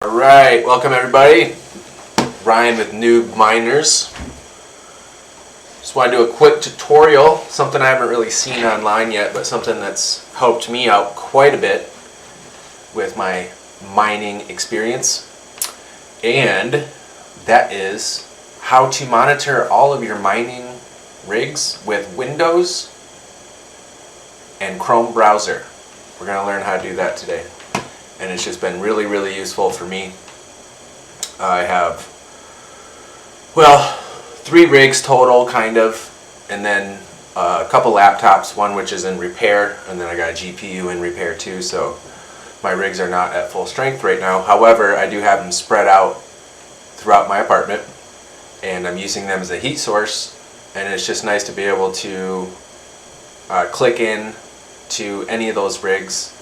Alright, welcome everybody. Ryan with Noob Miners. Just want to do a quick tutorial, something I haven't really seen online yet, but something that's helped me out quite a bit with my mining experience. And that is how to monitor all of your mining rigs with Windows and Chrome browser. We're going to learn how to do that today. And it's just been really useful for me. I have, well, 3 rigs total, kind of, and then a couple laptops, one which is in repair, and then I got a GPU in repair too, so my rigs are not at full strength right now. However, I do have them spread out throughout my apartment, and I'm using them as a heat source, and it's just nice to be able to click in to any of those rigs,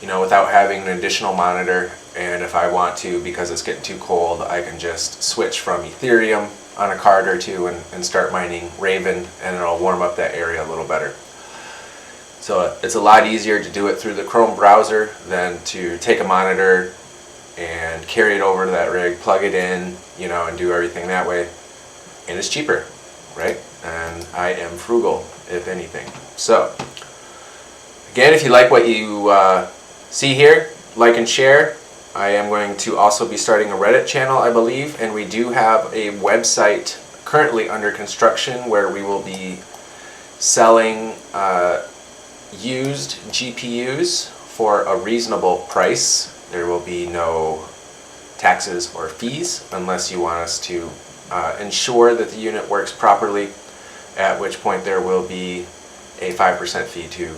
you know, without having an additional monitor. And if I want to, because it's getting too cold, I can just switch from Ethereum on a card or two and start mining Raven, and it'll warm up that area a little better. So it's a lot easier to do it through the Chrome browser than to take a monitor and carry it over to that rig, plug it in, you know, and do everything that way. And it's cheaper, right? And I am frugal, if anything. So again, if you like what you see here, like and share. I am going to also be starting a Reddit channel, I believe, and we do have a website currently under construction where we will be selling used GPUs for a reasonable price. There will be no taxes or fees unless you want us to ensure that the unit works properly, at which point there will be a 5% fee to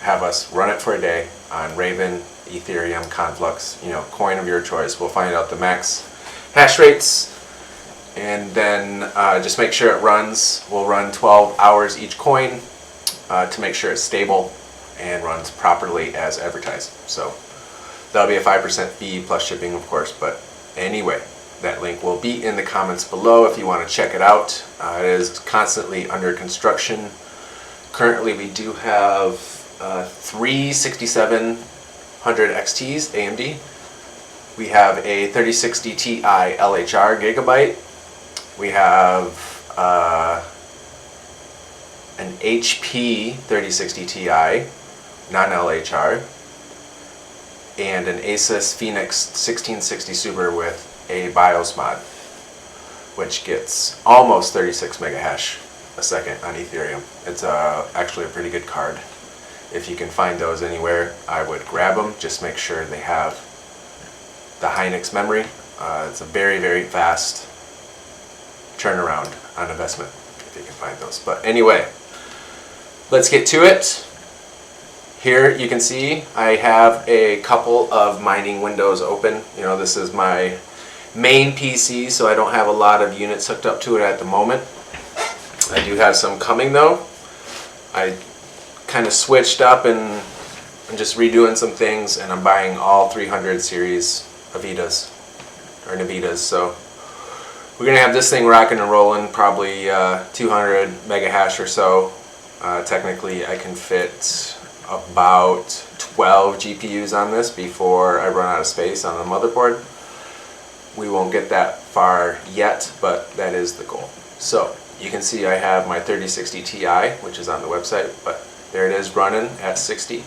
have us run it for a day on Raven, Ethereum, Conflux, you know, coin of your choice. We'll find out the max hash rates, and then just make sure it runs. We'll run 12 hours each coin to make sure it's stable and runs properly as advertised. So that'll be a 5% fee plus shipping, of course. But anyway, that link will be in the comments below if you want to check it out. It is constantly under construction. Currently we do have 3 6700 XTs AMD. We have a 3060 Ti LHR Gigabyte. We have an HP 3060 Ti non-LHR, and an Asus Phoenix 1660 Super with a BIOS mod, which gets almost 36 megahash a second on Ethereum. It's actually a pretty good card. If you can find those anywhere, I would grab them. Just make sure they have the Hynix memory. It's a very fast turnaround on investment if you can find those. But anyway, let's get to it. Here you can see I have a couple of mining windows open. You know, this is my main PC, so I don't have a lot of units hooked up to it at the moment. I do have some coming though. I kind of switched up and I'm just redoing some things, and I'm buying all 300 series Avitas or Navitas. So we're gonna have this thing rocking and rolling, probably 200 megahash or so. Technically I can fit about 12 GPUs on this before I run out of space on the motherboard. We won't get that far yet, but that is the goal. So you can see I have my 3060 Ti, which is on the website, but there it is running at 60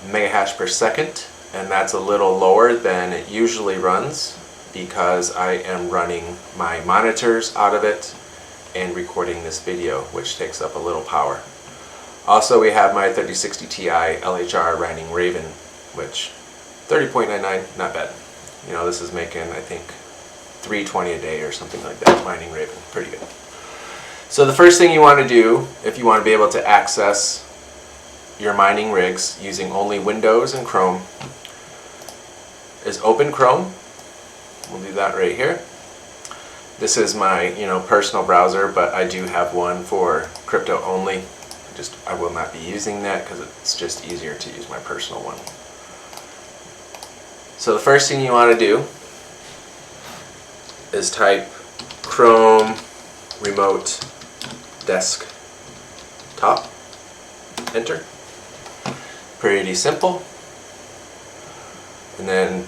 megahash per second, and that's a little lower than it usually runs because I am running my monitors out of it and recording this video, which takes up a little power. Also, we have my 3060 Ti LHR running Raven, which 30.99, not bad. You know, this is making, I think, 320 a day or something like that, mining Raven. Pretty good. So the first thing you want to do, if you want to be able to access your mining rigs using only Windows and Chrome, is open Chrome. We'll do that right here. This is my, you know, personal browser, but I do have one for crypto only. I will not be using that because it's just easier to use my personal one. So the first thing you want to do is type Chrome remote desktop, enter. Pretty simple. And then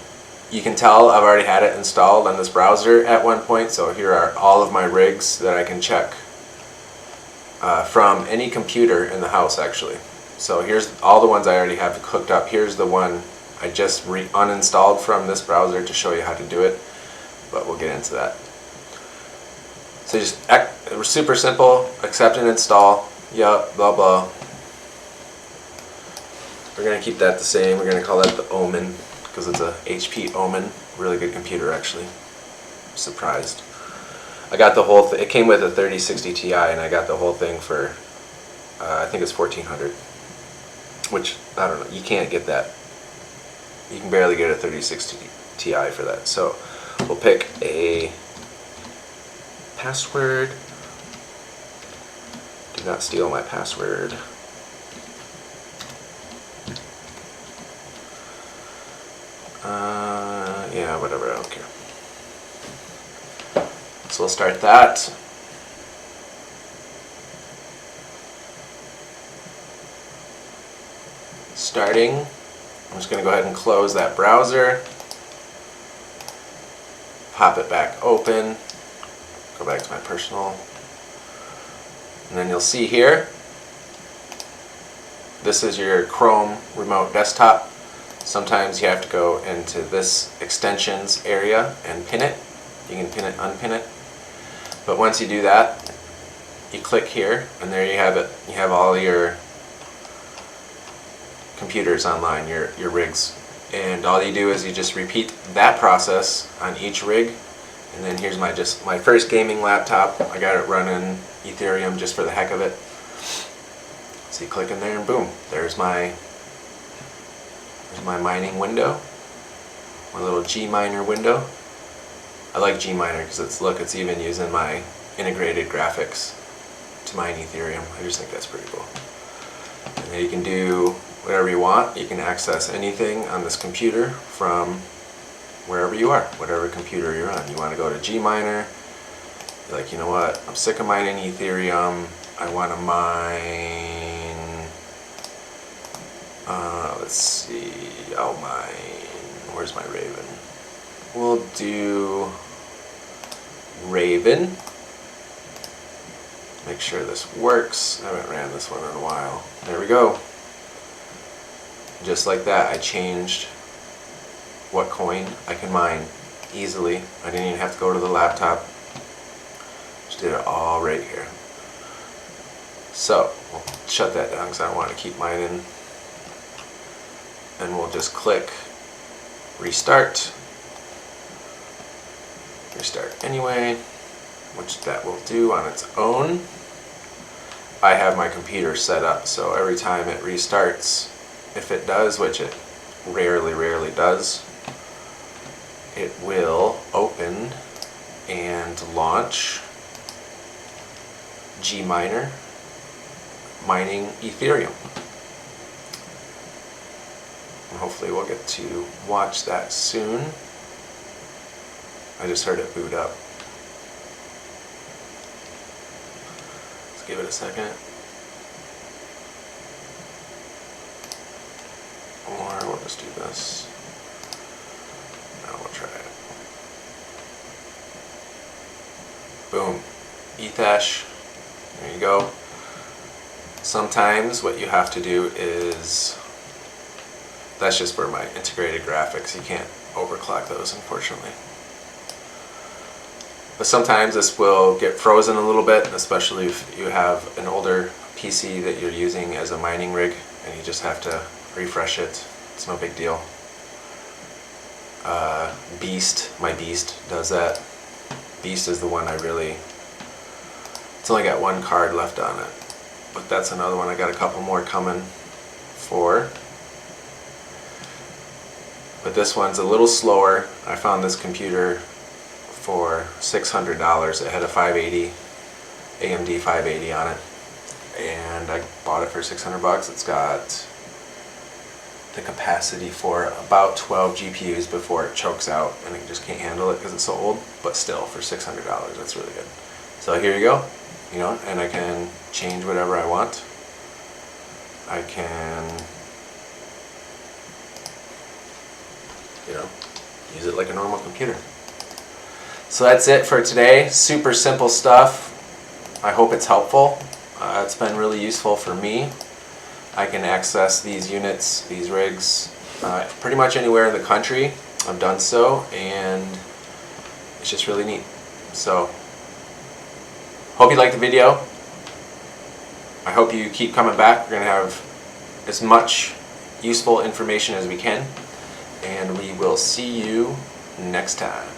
you can tell I've already had it installed on this browser at one point, so here are all of my rigs that I can check from any computer in the house actually. So here's all the ones I already have hooked up. Here's the one I just uninstalled from this browser to show you how to do it, but we'll get into that. So just super simple, accept and install, yup, blah blah. We're going to keep that the same. We're going to call that the Omen because it's a HP Omen. Really good computer actually. Surprised. I got the whole thing. It came with a 3060 Ti and I got the whole thing for I think it's $1,400, which I don't know, you can't get that. You can barely get a 3060 Ti for that. So we'll pick a password. Do not steal my password. Yeah, whatever, I don't care. So we'll start that. Starting. I'm just going to go ahead and close that browser. Pop it back open. Go back to my personal. And then you'll see here, this is your Chrome remote desktop. Sometimes you have to go into this extensions area and pin it. You can pin it, unpin it. But once you do that, you click here and there you have it. You have all your computers online, your rigs. And all you do is you just repeat that process on each rig. And then here's my first gaming laptop. I got it running Ethereum just for the heck of it. So you click in there and boom, there's my mining window, my little Gminer window. I like Gminer because it's even using my integrated graphics to mine Ethereum. I just think that's pretty cool. And then you can do whatever you want. You can access anything on this computer from wherever you are, whatever computer you're on. You want to go to Gminer, you're like, you know what, I'm sick of mining Ethereum, I want to mine, let's see, I'll mine, where's my Raven? We'll do Raven. Make sure this works. I haven't ran this one in a while. There we go. Just like that, I changed what coin I can mine easily. I didn't even have to go to the laptop. Just did it all right here. So we'll shut that down because I don't want to keep mining. And we'll just click restart. Restart anyway, which that will do on its own. I have my computer set up so every time it restarts, if it does, which it rarely does, it will open and launch Gminer mining Ethereum. And hopefully we'll get to watch that soon. I just heard it boot up. Let's give it a second. Or we'll just do this. Now we'll try it. Boom. Ethash. There you go. Sometimes what you have to do is, that's just for my integrated graphics. You can't overclock those, unfortunately. But sometimes this will get frozen a little bit, especially if you have an older PC that you're using as a mining rig and you just have to refresh it. It's no big deal. Beast, my Beast does that. Beast is the one I really, it's only got one card left on it, but that's another one I got a couple more coming for. But this one's a little slower. I found this computer for $600. It had a 580, AMD 580 on it, and I bought it for 600 bucks. It's got the capacity for about 12 GPUs before it chokes out and it just can't handle it because it's so old, but still for $600 that's really good. So here you go, you know, and I can change whatever I want. I can, you know, use it like a normal computer. So that's it for today. Super simple stuff. I hope it's helpful. It's been really useful for me. I can access these units, these rigs, pretty much anywhere in the country. I've done so, and it's just really neat. So, hope you liked the video. I hope you keep coming back. We're going to have as much useful information as we can, and we will see you next time.